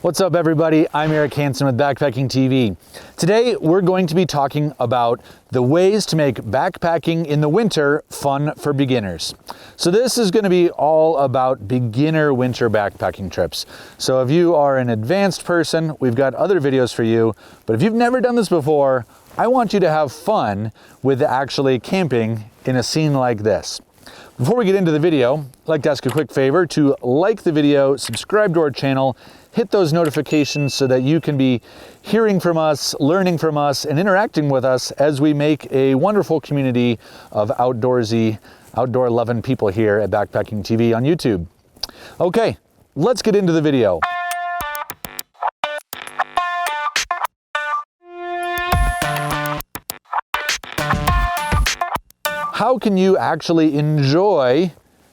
What's up everybody? I'm Eric Hansen with Backpacking TV. Today we're going to be talking about the ways to make backpacking in the winter fun for beginners. So this is going to be all about beginner winter backpacking trips. So if you are an advanced person, we've got other videos for you, but if you've never done this before, I want you to have fun with actually camping in a scene like this. Before we get into the video, I'd like to ask a quick favor to like the video, subscribe to our channel, hit those notifications so that you can be hearing from us, learning from us, and interacting with us as we make a wonderful community of outdoorsy, outdoor-loving people here at Backpacking TV on YouTube. Okay, let's get into the video. How can you actually enjoy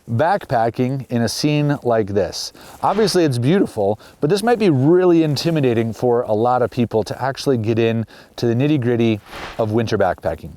backpacking in a scene like this? Obviously it's beautiful, but this might be really intimidating for a lot of people to actually get in to the nitty-gritty of winter backpacking.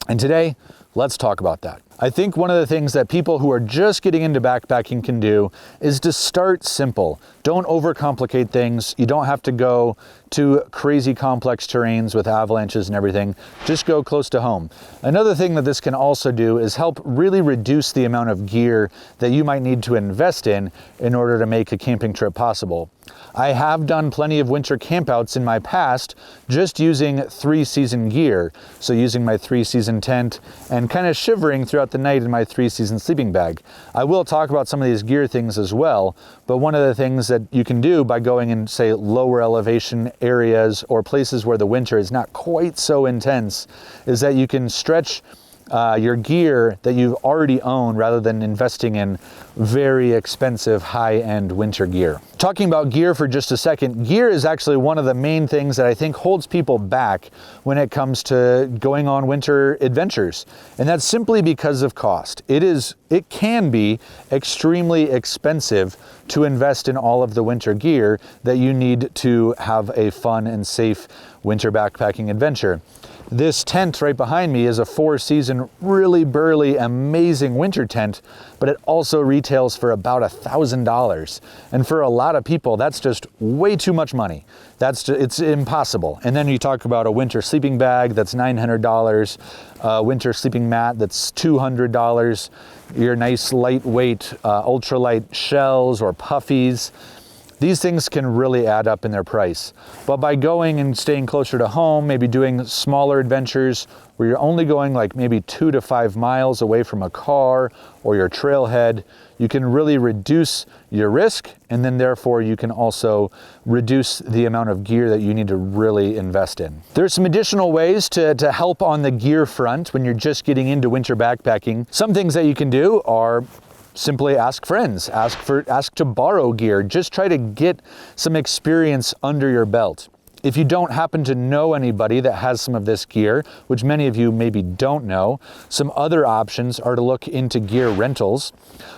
And today, let's talk about that. I think one of the things that people who are just getting into backpacking can do is to start simple. Don't overcomplicate things. You don't have to go to crazy complex terrains with avalanches and everything. Just go close to home. Another thing that this can also do is help really reduce the amount of gear that you might need to invest in order to make a camping trip possible. I have done plenty of winter campouts in my past just using 3-season gear. So using my 3-season tent and kind of shivering throughout the night in my 3-season sleeping bag. I will talk about some of these gear things as well, but one of the things that you can do by going in, say, lower elevation areas or places where the winter is not quite so intense is that you can stretch your gear that you already own rather than investing in very expensive high-end winter gear. Talking about gear for just a second, gear is actually one of the main things that I think holds people back when it comes to going on winter adventures. And that's simply because of cost. It can be extremely expensive to invest in all of the winter gear that you need to have a fun and safe winter backpacking adventure. This tent right behind me is a 4-season, really burly, amazing winter tent, but it also retails for about $1,000. And for a lot of people, that's just way too much money. It's impossible. And then you talk about a winter sleeping bag that's $900, a winter sleeping mat that's $200, your nice lightweight, ultralight shells or puffies. These things can really add up in their price. But by going and staying closer to home, maybe doing smaller adventures where you're only going like maybe 2 to 5 miles away from a car or your trailhead, you can really reduce your risk, and then therefore you can also reduce the amount of gear that you need to really invest in. There's some additional ways to help on the gear front when you're just getting into winter backpacking. Some things that you can do are simply ask friends, ask to borrow gear. Just try to get some experience under your belt. If you don't happen to know anybody that has some of this gear, which many of you maybe don't know, some other options are to look into gear rentals.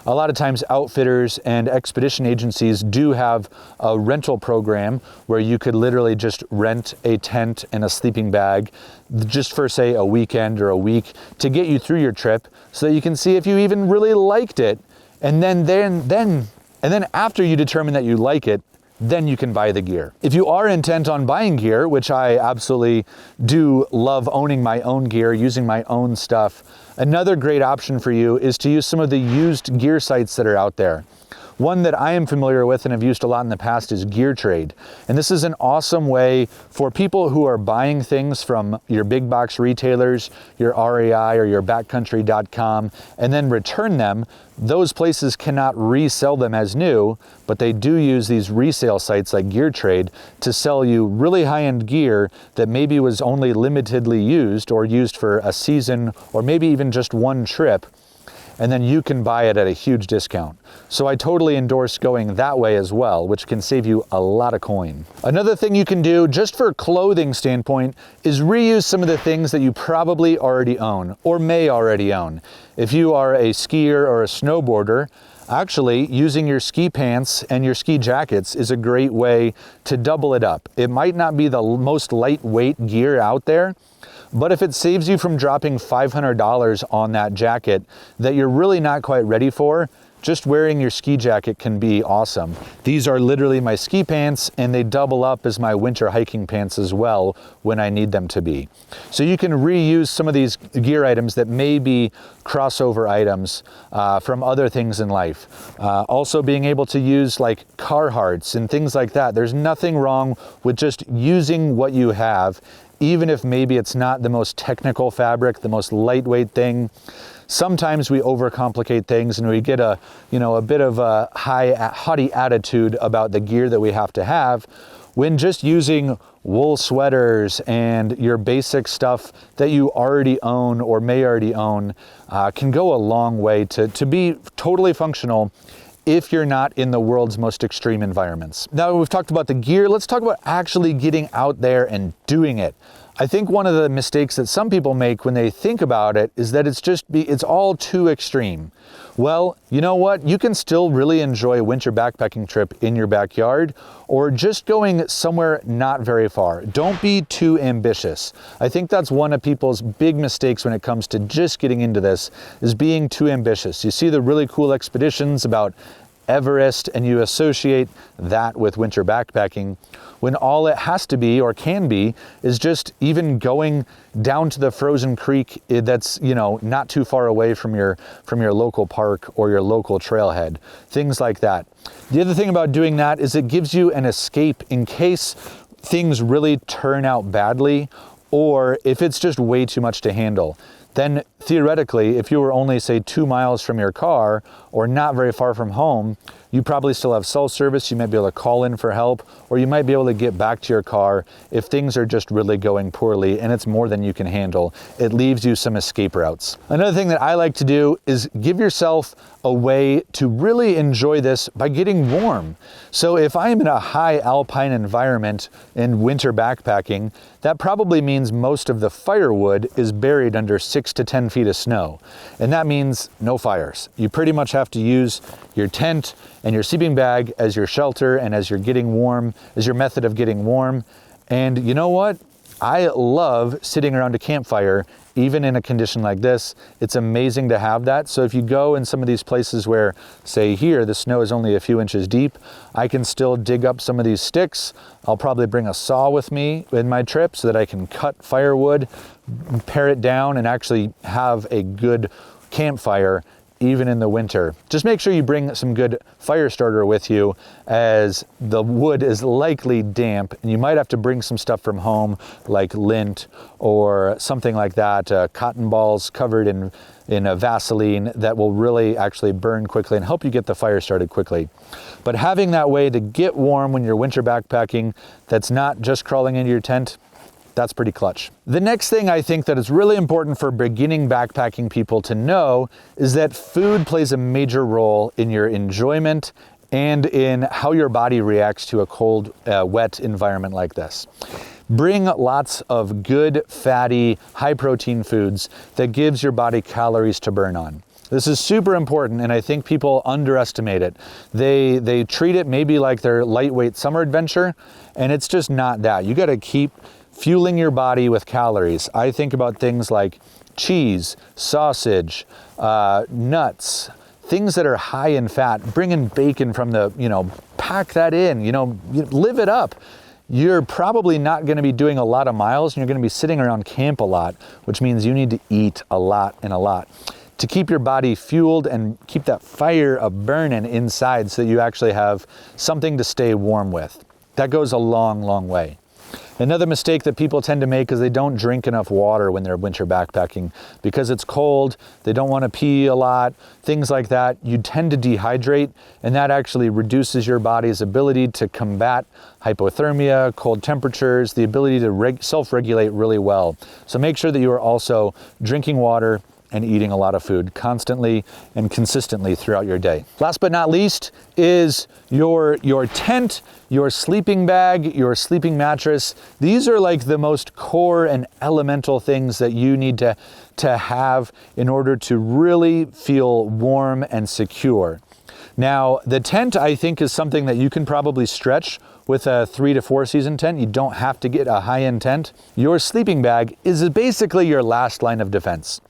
A lot of times outfitters and expedition agencies do have a rental program where you could literally just rent a tent and a sleeping bag just for, say, a weekend or a week to get you through your trip so that you can see if you even really liked it. And then after you determine that you like it, then you can buy the gear. If you are intent on buying gear, which I absolutely do love owning my own gear, using my own stuff, another great option for you is to use some of the used gear sites that are out there. One that I am familiar with and have used a lot in the past is GearTrade. And this is an awesome way for people who are buying things from your big box retailers, your REI or your backcountry.com, and then return them. Those places cannot resell them as new, but they do use these resale sites like GearTrade to sell you really high-end gear that maybe was only limitedly used or used for a season or maybe even just one trip. And then you can buy it at a huge discount. So I totally endorse going that way as well, which can save you a lot of coin. Another thing you can do, just for a clothing standpoint, is reuse some of the things that you probably already own or may already own. If you are a skier or a snowboarder, actually using your ski pants and your ski jackets is a great way to double it up. It might not be the most lightweight gear out there, but if it saves you from dropping $500 on that jacket that you're really not quite ready for, just wearing your ski jacket can be awesome. These are literally my ski pants, and they double up as my winter hiking pants as well when I need them to be. So you can reuse some of these gear items that may be crossover items from other things in life. Also being able to use like Carhartts and things like that. There's nothing wrong with just using what you have, even if maybe it's not the most technical fabric, the most lightweight thing. Sometimes we overcomplicate things and we get a bit of a haughty attitude about the gear that we have to have, when just using wool sweaters and your basic stuff that you already own or may already own can go a long way to be totally functional if you're not in the world's most extreme environments. Now we've talked about the gear, let's talk about actually getting out there and doing it. I think one of the mistakes that some people make when they think about it is that it's all too extreme. Well, you know what? You can still really enjoy a winter backpacking trip in your backyard, or just going somewhere not very far. Don't be too ambitious. I think that's one of people's big mistakes when it comes to just getting into this, is being too ambitious. You see the really cool expeditions about Everest and you associate that with winter backpacking, when all it has to be or can be is just even going down to the frozen creek that's, not too far away from your local park or your local trailhead, things like that. The other thing about doing that is it gives you an escape in case things really turn out badly, or if it's just way too much to handle. Then theoretically, if you were only, say, 2 miles from your car or not very far from home, you probably still have cell service. You might be able to call in for help, or you might be able to get back to your car if things are just really going poorly and it's more than you can handle. It leaves you some escape routes. Another thing that I like to do is give yourself a way to really enjoy this by getting warm. So if I'm in a high alpine environment in winter backpacking, that probably means most of the firewood is buried under 6 to 10 feet of snow. And that means no fires. You pretty much have to use your tent and your sleeping bag as your shelter and as you're getting warm, as your method of getting warm. And you know what? I love sitting around a campfire, even in a condition like this. It's amazing to have that. So if you go in some of these places where, say here, the snow is only a few inches deep, I can still dig up some of these sticks. I'll probably bring a saw with me in my trip so that I can cut firewood, pare it down, and actually have a good campfire even in the winter. Just make sure you bring some good fire starter with you, as the wood is likely damp and you might have to bring some stuff from home like lint or something like that, cotton balls covered in a Vaseline that will really actually burn quickly and help you get the fire started quickly. But having that way to get warm when you're winter backpacking, that's not just crawling into your tent, that's pretty clutch. The next thing I think that is really important for beginning backpacking people to know is that food plays a major role in your enjoyment and in how your body reacts to a cold, wet environment like this. Bring lots of good, fatty, high protein foods that gives your body calories to burn on. This is super important, and I think people underestimate it. They treat it maybe like their lightweight summer adventure, and it's just not that. You gotta keep fueling your body with calories. I think about things like cheese, sausage, nuts, things that are high in fat. Bring in bacon from pack that in, live it up. You're probably not gonna be doing a lot of miles, and you're gonna be sitting around camp a lot, which means you need to eat a lot and a lot to keep your body fueled and keep that fire burning inside so that you actually have something to stay warm with. That goes a long, long way. Another mistake that people tend to make is they don't drink enough water when they're winter backpacking. Because it's cold, they don't want to pee a lot, things like that. You tend to dehydrate, and that actually reduces your body's ability to combat hypothermia, cold temperatures, the ability to self-regulate really well. So make sure that you are also drinking water and eating a lot of food constantly and consistently throughout your day. Last but not least is your tent, your sleeping bag, your sleeping mattress. These are like the most core and elemental things that you need to have in order to really feel warm and secure. Now, the tent, I think, is something that you can probably stretch with a 3 to 4 season tent. You don't have to get a high-end tent. Your sleeping bag is basically your last line of defense.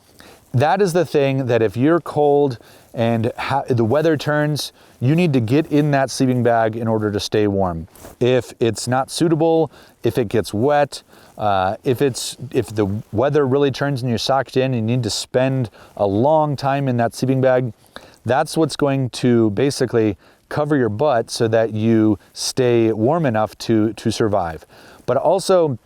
that is the thing that if you're cold and the weather turns, you need to get in that sleeping bag in order to stay warm. If it's not suitable, if it gets wet, if the weather really turns and you're socked in and you need to spend a long time in that sleeping bag, that's what's going to basically cover your butt so that you stay warm enough to survive. But also,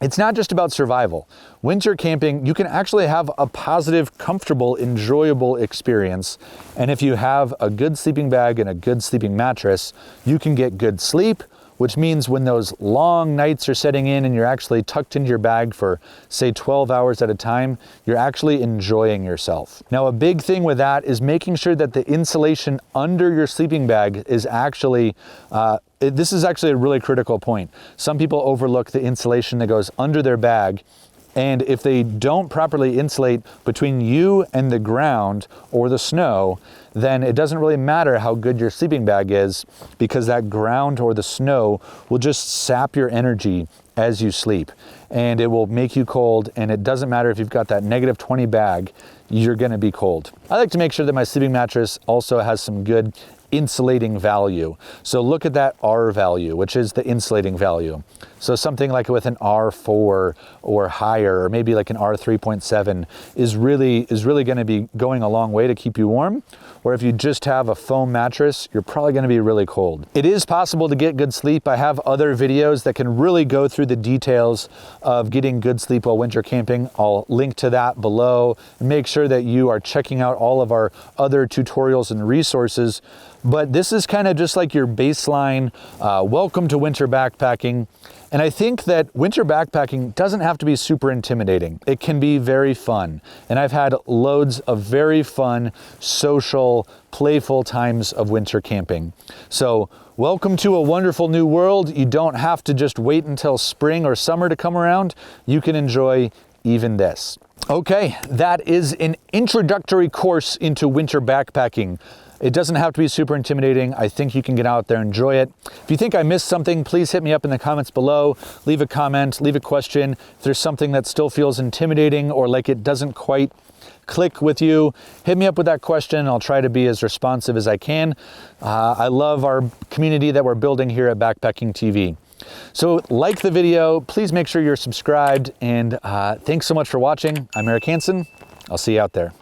it's not just about survival. Winter camping, you can actually have a positive, comfortable, enjoyable experience. And if you have a good sleeping bag and a good sleeping mattress, you can get good sleep, which means when those long nights are setting in and you're actually tucked into your bag for, say, 12 hours at a time, you're actually enjoying yourself. Now, a big thing with that is making sure that the insulation under your sleeping bag is actually, this is actually a really critical point. Some people overlook the insulation that goes under their bag. And if they don't properly insulate between you and the ground or the snow, then it doesn't really matter how good your sleeping bag is, because that ground or the snow will just sap your energy as you sleep, and it will make you cold. And it doesn't matter if you've got that -20 bag, you're gonna be cold. I like to make sure that my sleeping mattress also has some good insulating value. So look at that R value, which is the insulating value. So something like with an R4 or higher, or maybe like an R3.7 is really gonna be going a long way to keep you warm. Or if you just have a foam mattress, you're probably gonna be really cold. It is possible to get good sleep. I have other videos that can really go through the details of getting good sleep while winter camping. I'll link to that below, and make sure that you are checking out all of our other tutorials and resources. But this is kind of just like your baseline, welcome to winter backpacking. And I think that winter backpacking doesn't have to be super intimidating. It can be very fun. And I've had loads of very fun, social, playful times of winter camping. So welcome to a wonderful new world. You don't have to just wait until spring or summer to come around. You can enjoy even this. Okay, that is an introductory course into winter backpacking. It doesn't have to be super intimidating. I think you can get out there and enjoy it. If you think I missed something, please hit me up in the comments below. Leave a comment, leave a question. If there's something that still feels intimidating or like it doesn't quite click with you, hit me up with that question. I'll try to be as responsive as I can. I love our community that we're building here at Backpacking TV. So like the video, please make sure you're subscribed, and thanks so much for watching. I'm Eric Hansen. I'll see you out there.